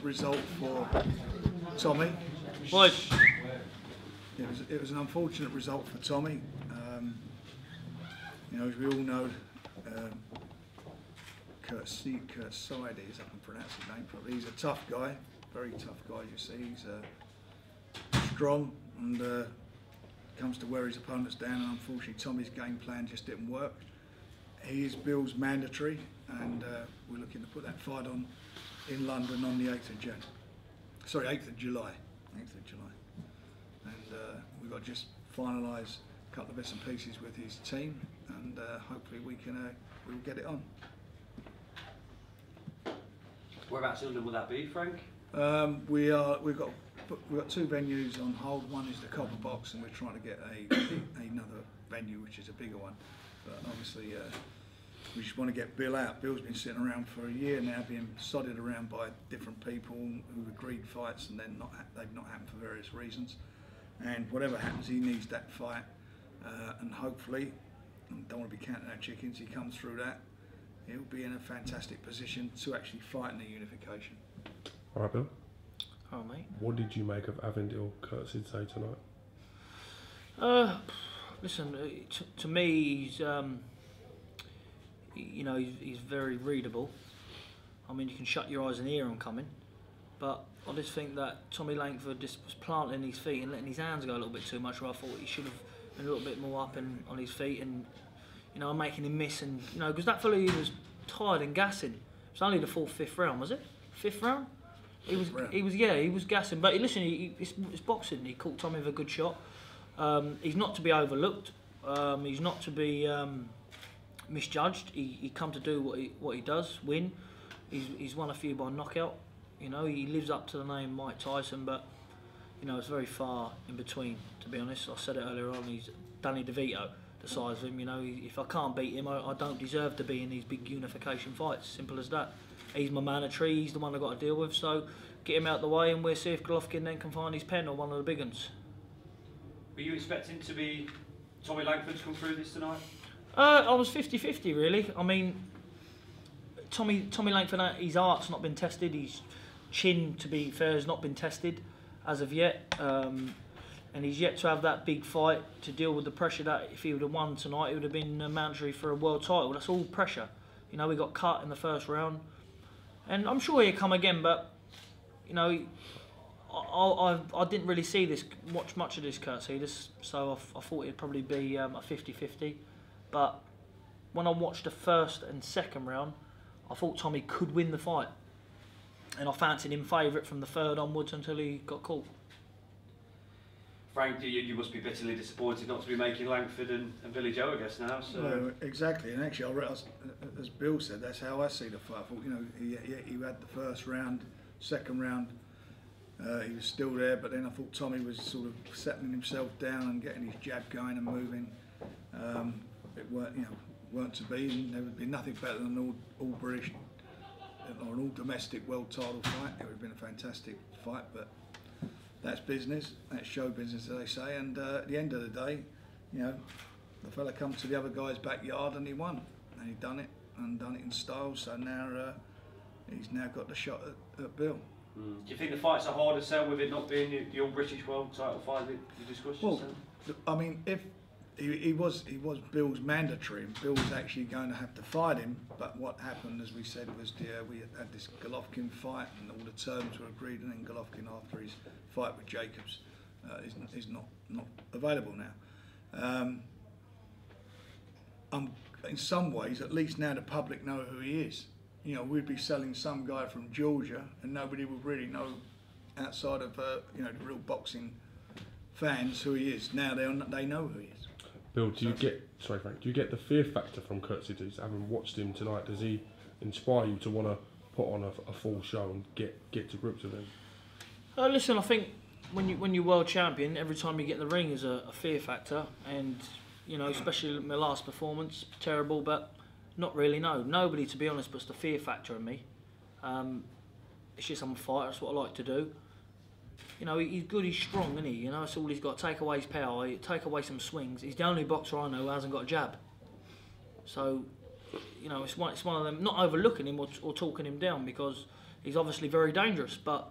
result for Tommy. Right. It was an unfortunate result for Tommy. You know, as we all know, Khurtsidze, if I can pronounce his name properly, he's a tough guy, very tough guy. You see, he's strong and comes to wear his opponents down. And unfortunately, Tommy's game plan just didn't work. He is Bill's mandatory, and we're looking to put that fight on in London on the 8th of July. 8th of July. And we've got to just finalise a couple of bits and pieces with his team, and hopefully we'll get it on. Whereabouts in London will that be, Frank? We've got two venues on hold. One is the Copper Box, and we're trying to get another venue, which is a bigger one. But obviously, we just want to get Bill out. Bill's been sitting around for a year now, being sodded around by different people who've agreed fights, and then they've not happened for various reasons. And whatever happens, he needs that fight, and hopefully, I don't want to be counting our chickens. He comes through that, he'll be in a fantastic position to actually fight in the Unification. All right, Bill. Oh, mate. What did you make of Avandtil Khurtsidze tonight? Listen, to me, he's you know, he's very readable. I mean, you can shut your eyes and hear him coming, but I just think that Tommy Langford just was planting his feet and letting his hands go a little bit too much. Where I thought he should have been a little bit more up and on his feet, and you know, making him miss, and you know, because that fella, he was tired and gassing. It was only the fifth round, was it? Fifth round? He was gassing. But listen, it's boxing. He caught Tommy with a good shot. He's not to be overlooked. He's not to be misjudged. He come to do what he does, win. He's won a few by knockout. You know, he lives up to the name Mike Tyson, but you know, it's very far in between. To be honest, I said it earlier on. He's Danny DeVito, the size of him. You know, if I can't beat him, I don't deserve to be in these big Unification fights. Simple as that. He's my mandatory. He's the one I've got to deal with. So get him out the way, and we'll see if Golovkin then can find his pen or one of the big ones. Were you expecting to be Tommy Langford to come through this tonight? I was 50-50 really. I mean, Tommy Langford, his art's not been tested. His chin, to be fair, has not been tested as of yet, and he's yet to have that big fight to deal with the pressure that if he would have won tonight, it would have been mandatory for a world title. That's all pressure. You know, we got cut in the first round, and I'm sure he'll come again. But you know, I didn't really see much of this Khurtsidze, so I thought it'd probably be a 50-50. But when I watched the first and second round, I thought Tommy could win the fight, and I fancied him favourite from the third onwards until he got caught. Frank, you must be bitterly disappointed not to be making Langford and Billy Joe, I guess, now. So. Well, exactly, and actually, as Bill said, that's how I see the fight. I thought, you know, he had the first round, second round, he was still there, but then I thought Tommy was sort of settling himself down and getting his jab going and moving. It weren't to be, and there would be nothing better than an all British or an all domestic world title fight. It would have been a fantastic fight, but that's business, that's show business, as they say. And at the end of the day, you know, the fella come to the other guy's backyard and he won, and he done it in style. So now he's now got the shot at Bill. Do you think the fight's a harder sell with it not being the all British world title fight that you discussed? Well, I mean, if he was Bill's mandatory, and Bill was actually going to have to fight him. But what happened, as we said, was we had this Golovkin fight, and all the terms were agreed, and then Golovkin, after his fight with Jacobs, is not available now. In some ways, at least now the public know who he is. You know, we'd be selling some guy from Georgia, and nobody would really know outside of you know, the real boxing fans who he is. Now they know who he is. Bill, do you get the fear factor from Khurtsidze? Having watched him tonight, does he inspire you to want to put on a full show and get to grips with him? Listen, I think when you're world champion, every time you get in the ring is a fear factor, and you know, especially my last performance, terrible, but not really. No, nobody, to be honest, puts the fear factor in me. It's just I'm a fighter. That's what I like to do. You know, he's good, he's strong, isn't he? You know, that's all he's got. Take away his power, take away some swings. He's the only boxer I know who hasn't got a jab. So, you know, it's one of them. Not overlooking him or talking him down, because he's obviously very dangerous. But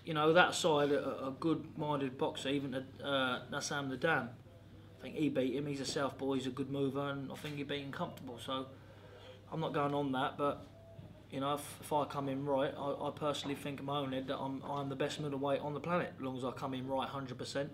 you know, that side, a good-minded boxer, even Nassam the Dam, I think he beat him. He's a southpaw, he's a good mover, and I think he beat him comfortable. So I'm not going on that, but you know, if I come in right, I personally think in my own head that I'm the best middleweight on the planet, as long as I come in right 100%.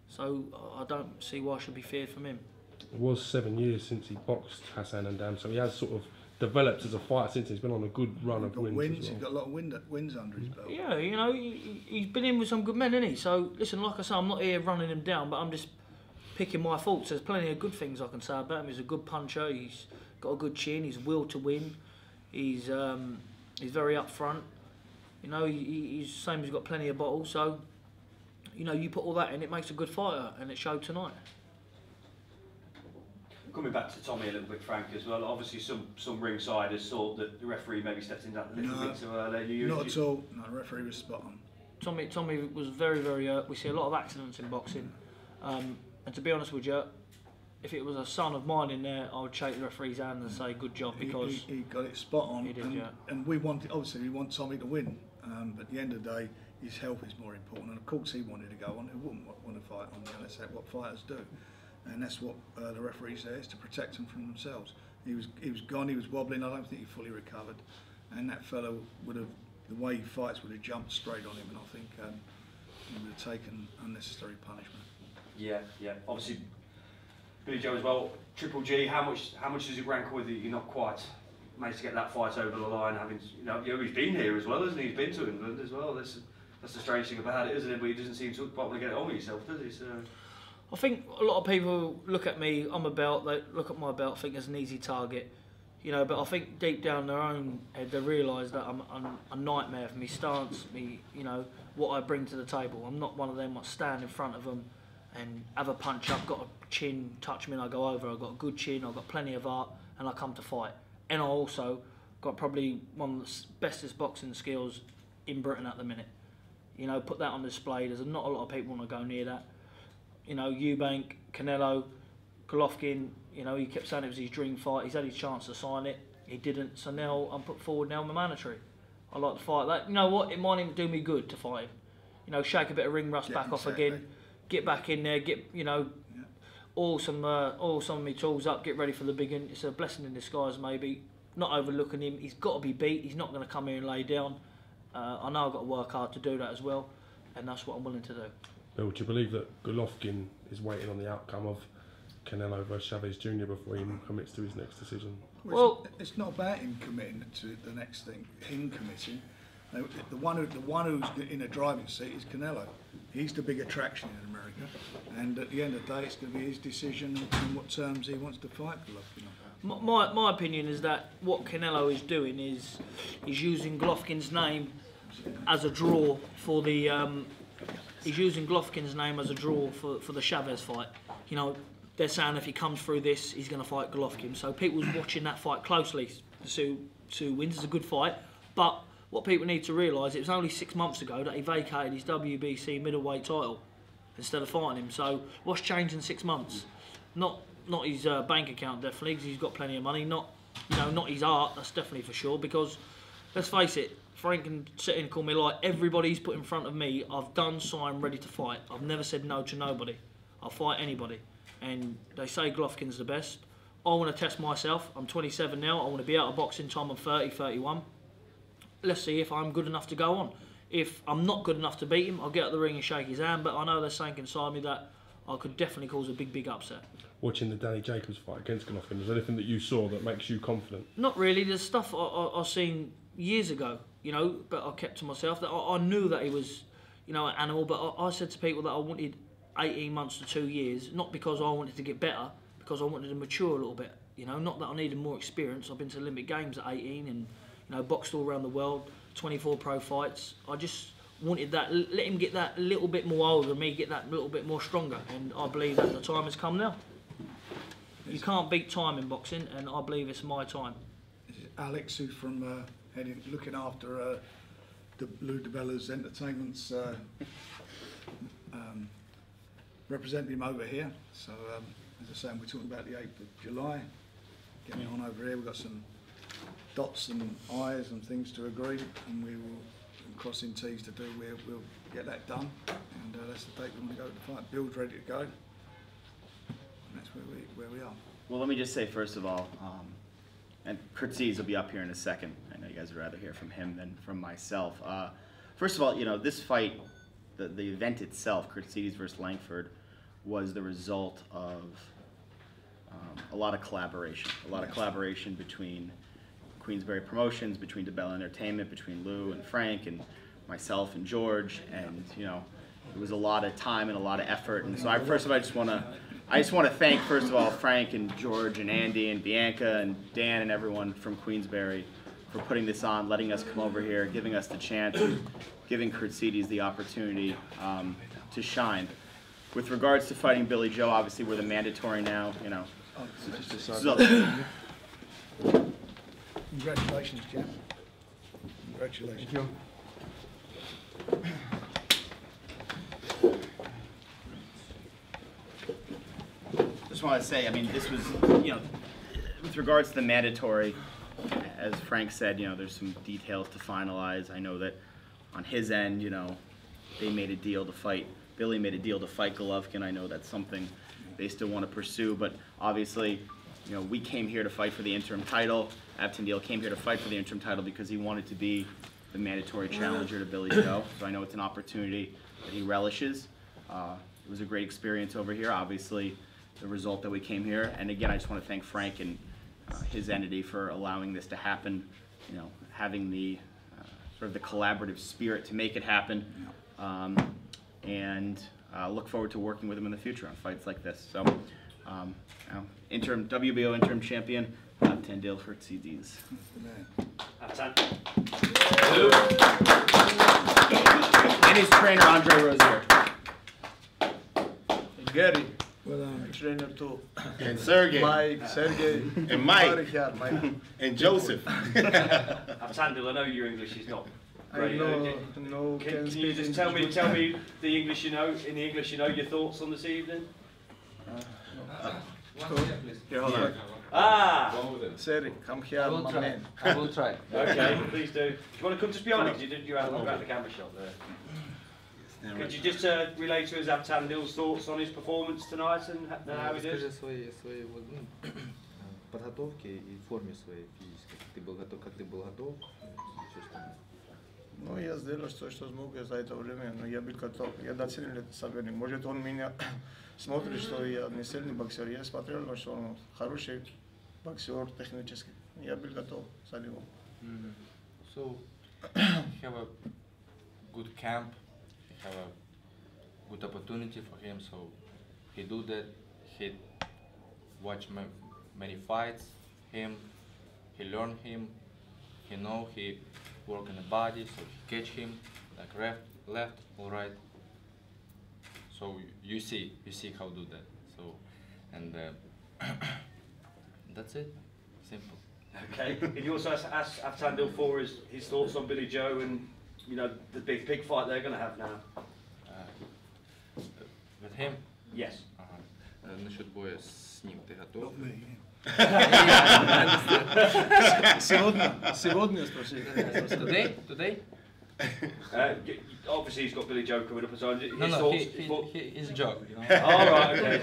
So I don't see why I should be feared from him. It was 7 years since he boxed Hassan and Dam, so he has sort of developed as a fighter since. He's been on a good run of wins. He's got a lot of wins under his belt. Yeah, you know, he's been in with some good men, hasn't he? So listen, like I say, I'm not here running him down, but I'm just picking my faults. There's plenty of good things I can say about him. He's a good puncher. He's got a good chin. He's will to win. He's very upfront. You know, he's same as he's got plenty of bottles. So, you know, you put all that in, it makes a good fighter, and it showed tonight. Coming back to Tommy a little bit, Frank, as well. Obviously, some ringsiders thought that the referee maybe stepped in that a little bit too early. Not at all. No, the referee was spot on. Tommy was very, very hurt. We see a lot of accidents in boxing, and to be honest with you, if it was a son of mine in there, I would shake the referee's hand and say good job, because he got it spot on. He did, and we want Tommy to win, but at the end of the day, his health is more important. And of course, he wanted to go on. He wouldn't want to fight on the LSA, what fighters do. And that's what the referee's there is, to protect them from themselves. He was gone, he was wobbling, I don't think he fully recovered. And that fellow would have, the way he fights, would have jumped straight on him, and I think he would have taken unnecessary punishment. Yeah. Obviously, Billy Joe as well, Triple G, how much does it rankle with you? You're not quite managed to get that fight over the line, having, you know, he's been here as well, hasn't he? He's been to England as well. That's the strange thing about it, isn't it? But he doesn't seem to want to get it on with himself, does he? So I think a lot of people look at me, I'm a belt, they look at my belt, think it's an easy target, you know, but I think deep down their own head they realise that I'm a nightmare for me stance, you know, what I bring to the table. I'm not one of them that stand in front of them and have a punch up, got a chin, touch me and I go over. I've got a good chin, I've got plenty of art, and I come to fight. And I also got probably one of the bestest boxing skills in Britain at the minute. You know, put that on display. There's not a lot of people want to go near that. You know, Eubank, Canelo, Golovkin, you know, he kept saying it was his dream fight. He's had his chance to sign it. He didn't. So now I'm put forward now my mandatory. I like to fight that. You know what? It might even do me good to fight him. You know, shake a bit of ring rust back off again. Get back in there. Get, you know, all some of my tools up. Get ready for the big one. It's a blessing in disguise, maybe. Not overlooking him. He's got to be beat. He's not going to come here and lay down. I know I've got to work hard to do that as well, and that's what I'm willing to do. Bill, do you believe that Golovkin is waiting on the outcome of Canelo versus Chavez Jr. before he commits to his next decision? Well, it's not about him committing to the next thing. Him committing. The one who's in a driving seat is Canelo. He's the big attraction in America, and at the end of the day, it's going to be his decision on what terms he wants to fight Golovkin. My opinion is that what Canelo is doing is he's using Golovkin's name as a draw for the. He's using Golovkin's name as a draw for the Chavez fight. You know, they're saying if he comes through this, he's going to fight Golovkin. So people's watching that fight closely. Sue wins. It's a good fight. But what people need to realise, it was only 6 months ago that he vacated his WBC middleweight title instead of fighting him. So what's changed in 6 months? Not his bank account, definitely, because he's got plenty of money. Not his art, that's definitely for sure. Because let's face it, Frank can sit in and call me like everybody's put in front of me. I've done, so I'm ready to fight. I've never said no to nobody. I'll fight anybody. And they say Golovkin's the best. I want to test myself. I'm 27 now. I want to be out of boxing time. I'm 30, 31. Let's see if I'm good enough to go on. If I'm not good enough to beat him, I'll get out the ring and shake his hand. But I know there's something inside me that I could definitely cause a big, big upset. Watching the Danny Jacobs fight against Golovkin, is there anything that you saw that makes you confident? Not really. There's stuff I've seen years ago, you know, but I kept to myself. That I knew that he was, you know, an animal. But I said to people that I wanted 18 months to 2 years, not because I wanted to get better, because I wanted to mature a little bit. You know, not that I needed more experience. I've been to Olympic Games at 18 and, you know, boxed all around the world, 24 pro fights. I just wanted that, let him get that little bit more older and me get that little bit more stronger. And I believe that the time has come now. You can't beat time in boxing, and I believe it's my time. Alex, who's from looking after Lou DiBella's Entertainment's representing him over here. So, as I say, we're talking about the 8th of July. Getting on over here, we've got some dots and I's and things to agree, and we will, and crossing T's to do, we'll get that done, and that's the date we want to go to the fight. Bill's ready to go, and that's where we are. Well, let me just say first of all, and Khurtsidze will be up here in a second. I know you guys would rather hear from him than from myself. First of all, you know, this fight, the event itself, Khurtsidze versus Langford, was the result of a lot of collaboration between Queensberry Promotions, between DeBella Entertainment, between Lou and Frank and myself and George, and you know, it was a lot of time and a lot of effort. And so I just want to thank first of all Frank and George and Andy and Bianca and Dan and everyone from Queensberry for putting this on, letting us come over here, giving us the chance, and giving Khurtsidze the opportunity to shine. With regards to fighting Billy Joe, obviously we're the mandatory now, you know. So, Congratulations, Jim. Congratulations. Thank you. just want to say, I mean, this was, you know, with regards to the mandatory, as Frank said, you know, there's some details to finalize. I know that on his end, you know, they made a deal to fight, Billy made a deal to fight Golovkin. I know that's something they still want to pursue, but obviously, you know, we came here to fight for the interim title. Avandtil came here to fight for the interim title because he wanted to be the mandatory challenger to Billy Joe. So I know it's an opportunity that he relishes. It was a great experience over here. Obviously, the result that we came here. And again, I just want to thank Frank and his entity for allowing this to happen. You know, having the sort of the collaborative spirit to make it happen. And look forward to working with him in the future on fights like this. So, interim WBO interim champion, Avandtil Khurtsidze. And his trainer Andre Rozier. Gary, Well, trainer too. And Sergey. Mike, Sergey, And Mike. Mike. And Joseph. Avandtil, I know your English is not I great. know, Can you just tell me the English you know, in the English you know, your thoughts on this evening? Here, hold on. Ah! Seri, come here, my man. I will try. Okay, please do. Do you want to come just behind me? Because you had the camera shot there. Could you just relay to us Avandtil's thoughts on his performance tonight and how he Расскажи did? свои вот, подготовки и форме своей физической. Ты был готов, как ты был готов? Всё, что надо. Ну, я сделал все, что смог за это время, но я был готов. Я доценил это соперник. Может, он меня смотрит, что я не сильный боксер. Я смотрел, что он хороший боксер технически. Я был готов за него. So, have a good camp, have a good opportunity for him, so he do that, he watch many fights, he learn him, he know he work in the body, so he catch him, like left, all right. So you see how do that, so, and that's it, simple. Okay. If you also ask Avandtil for his thoughts on Billy Joe and, you know, the big fight they're going to have now. With him? Yes. Насчет боя с ним ты готов? Сегодня спроси. Today? Obviously he's got Billy Joe coming up as well. His No, thoughts. he's a joke, you know. Oh, right, okay.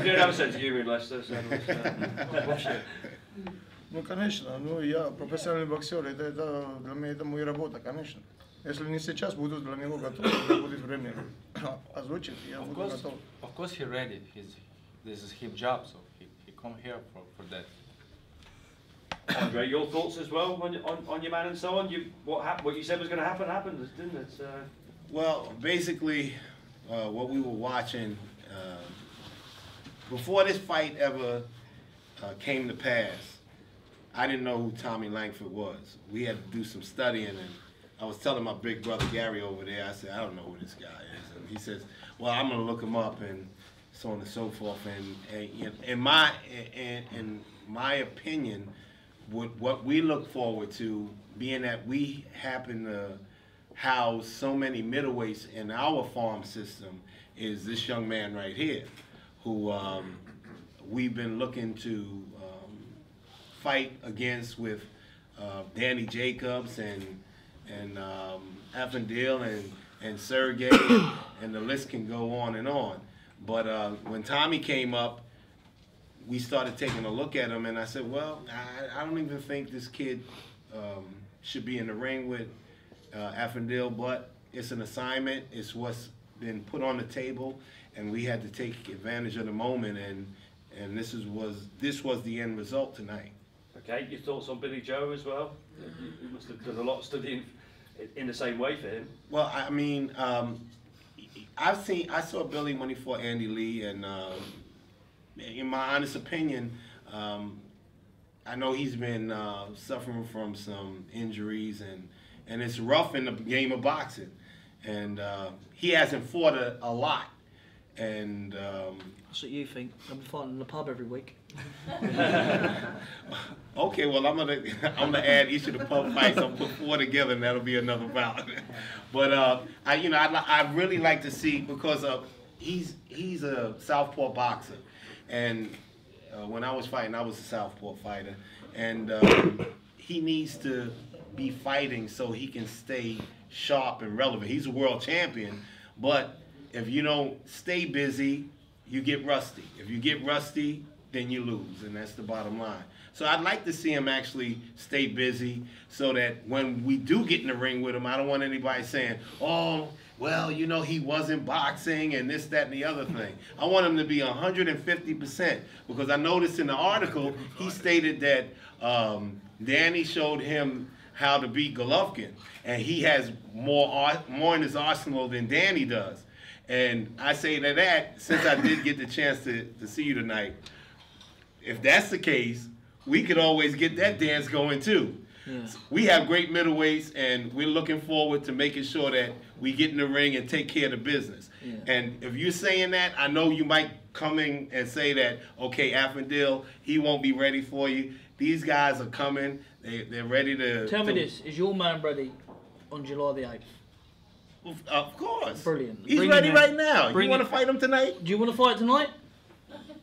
You don't have a sense of humour in Leicester, so. Ну, конечно, ну, я профессиональный боксер, это для меня это моя работа, конечно. Если не сейчас, буду для него готов, когда будет время озвучить, я буду готов. Of course he ready. This is his job, so he come here for that. Andre, your thoughts as well on your man and so on? What you said was going to happen happened, didn't it? Well, basically, what we were watching, before this fight ever came to pass, I didn't know who Tommy Langford was. We had to do some studying, and I was telling my big brother Gary over there, I said, I don't know who this guy is. And he says, well, I'm going to look him up, and so on and so forth. And in my opinion, what we look forward to, being that we happen to house so many middleweights in our farm system, is this young man right here, who we've been looking to fight against with Danny Jacobs and Avandtil and Sergey, and the list can go on and on. But when Tommy came up, we started taking a look at him, and I said, well, I don't even think this kid should be in the ring with Avandtil, but it's an assignment. It's what's been put on the table, and we had to take advantage of the moment, and this was the end result tonight. Okay, your thoughts on Billy Joe as well? You must have done a lot of studying in the same way for him. Well, I mean, I saw Billy when he fought Andy Lee, and in my honest opinion, I know he's been suffering from some injuries, and it's rough in the game of boxing, and he hasn't fought a lot, and That's what you think. I'll be fighting in the pub every week. okay, well, I'm gonna add each of the pub fights. I'll put 4 together, and that'll be another bout. But I really like to see, because he's a southpaw boxer, and when I was fighting, I was a southpaw fighter, and he needs to be fighting so he can stay sharp and relevant. He's a world champion, but if you don't stay busy, you get rusty. If you get rusty, then you lose, and that's the bottom line. So I'd like to see him actually stay busy so that when we do get in the ring with him, I don't want anybody saying, oh, well, you know, he wasn't boxing and this, that, and the other thing. I want him to be 150%, because I noticed in the article he stated that Danny showed him how to beat Golovkin, and he has more in his arsenal than Danny does. And I say that since I did get the chance to see you tonight, if that's the case, we could always get that dance going too. Yeah. We have great middleweights, and we're looking forward to making sure that we get in the ring and take care of the business. Yeah. And if you're saying that, I know you might come in and say that, okay, Avandtil, he won't be ready for you. These guys are coming. They're ready to... Tell me this, is your man ready on July the 8th? Of course. Brilliant. He's ready right now. You want to fight him tonight? Do you want to fight tonight?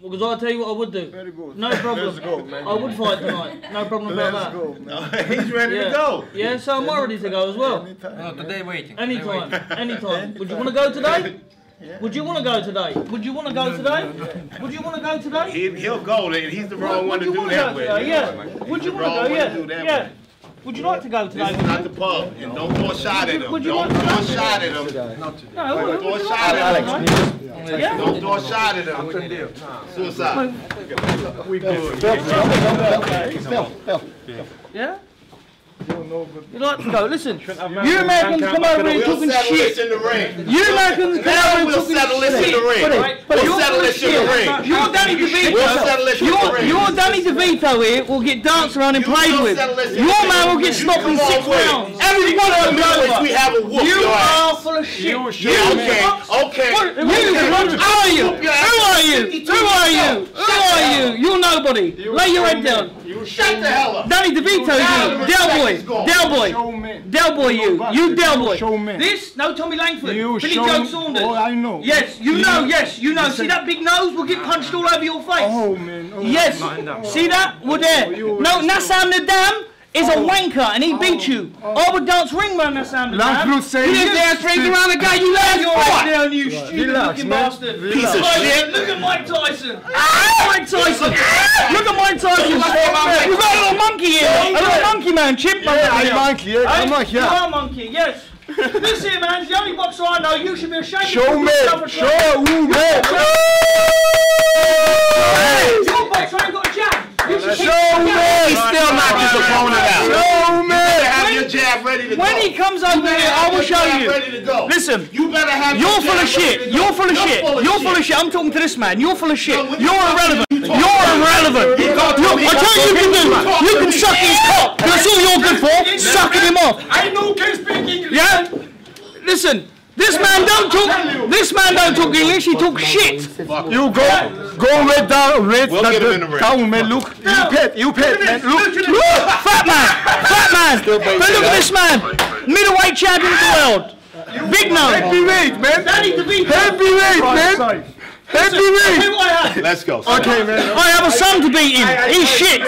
Because I'll tell you what I would do. Very good. No problem. Let's go, man. I would fight tonight. No problem about Let's that. go, man. He's ready to go. Yeah, so I'm ready to go as well. Anytime, No, today waiting. Anytime. Anytime. Would you want to go today? Yeah. Would you want to go today? Would you want to go today? Would you want to go today? He'll go. He's the wrong one to do that with. Yeah. Would you want to go? Yeah. Would you like to go today? This is not the pub, and don't throw a shot at him. Would you Don't like to throw go a shot at him. No, Don't throw a would you shot like at to him. go tonight? Yeah. Don't throw a shot at him. Suicide. We good. Yeah? No, You like to go? Listen, you Americans come over here We'll talking settle this shit. in the ring. You Americans come over here We'll talking settle this in shit. the ring. We'll settle this in the ring. Your Danny DeVito, We'll settle this in the ring. your Danny DeVito here will get danced around and played with. Your man will get stopped in 6 rounds. Every one of them knows we have a whoop. You your are ass. full of shit. Okay. Who are you? Who are you? Who are you? Who are you? You're nobody. Lay your head down. Shut the hell up. Danny DeVito, you. Del boy. Del boy, you Del boy. This, no Tommy Langford. Billy Joe Saunders. Oh, I know. Yes, you know. See that big nose will get punched all over your face. Oh, man. Oh, Yes. See that? We're there. No, Nassam Nadam is a wanker and he beat you. I would dance ring around Nassam Nadam. You didn't dance ring around the guy you last fought. Down, you stupid looking bastard. Piece of shit. Look at Mike Tyson. Mike Tyson. Look at Mike Tyson. You've got a little monkey here. A little monkey man. Chipmunk. I'm monkey. I'm monkey. You are a monkey, yes. This here, man, is the only boxer I know. You should be ashamed. Show me. Show me. Your boxer ain't got a jab. You should keep Show me. He's still not his opponent out. Show me. You better have your jab ready to go. When he comes over here, I will show you. Ready to go. Listen, You better have you're your full of jab ready shit. to go. You're full of shit. You're full of shit. I'm talking to this man. You're full of shit. You're irrelevant. You're irrelevant. I tell you, you can do. You can suck his cock. That's all you're good for. Sucking him off. I know can speak English. Yeah. Listen. This man don't talk English. He talks shit. You go way down, wait, We'll get him in the ring. down, man. Look, you pet, man. Look. Fat man. But look at this man. Middleweight champion of the world. Big nose. Heavyweight, man. Danny DeVito. Heavyweight, man. Let's go. Okay, man. I have a son to beat him. He's shit.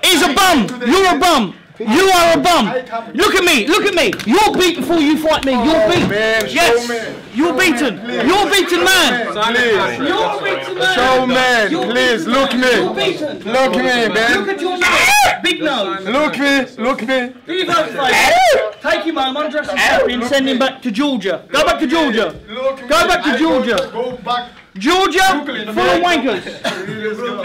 He's a bum. You're a bum. You are a bum. Look at me. Look at me. You're beat before you fight me. You're beat. Yes. You're beaten. You're beaten, man. You're beaten, man. Show man, please look me. You're beaten. Look me, man. Look at your nose. Big nose. Look me. Do you vote for him? Take him home, undress him properly and send him back to Georgia. Go back to Georgia. Go back to Georgia. Go back. Georgia, full of wankers.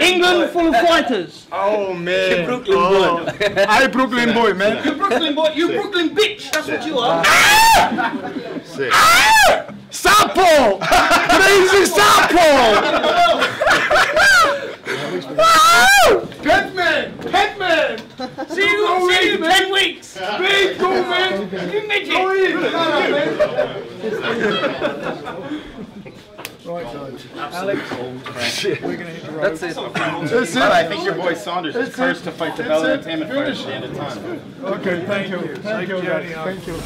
England, full of fighters. Oh man. Brooklyn boy. I Brooklyn boy, man. You Brooklyn boy. You Brooklyn bitch. That's what you are. Sapo! Crazy Sapo! Petman! See you in 10 weeks. Big man! You midget. Right, guys. Alex, we're going to hit the road. That's it. That's But I it. think your boy Saunders is cursed to fight the Bell Entertainment fight at the end of time. Okay, thank you. Thank you. Thank you.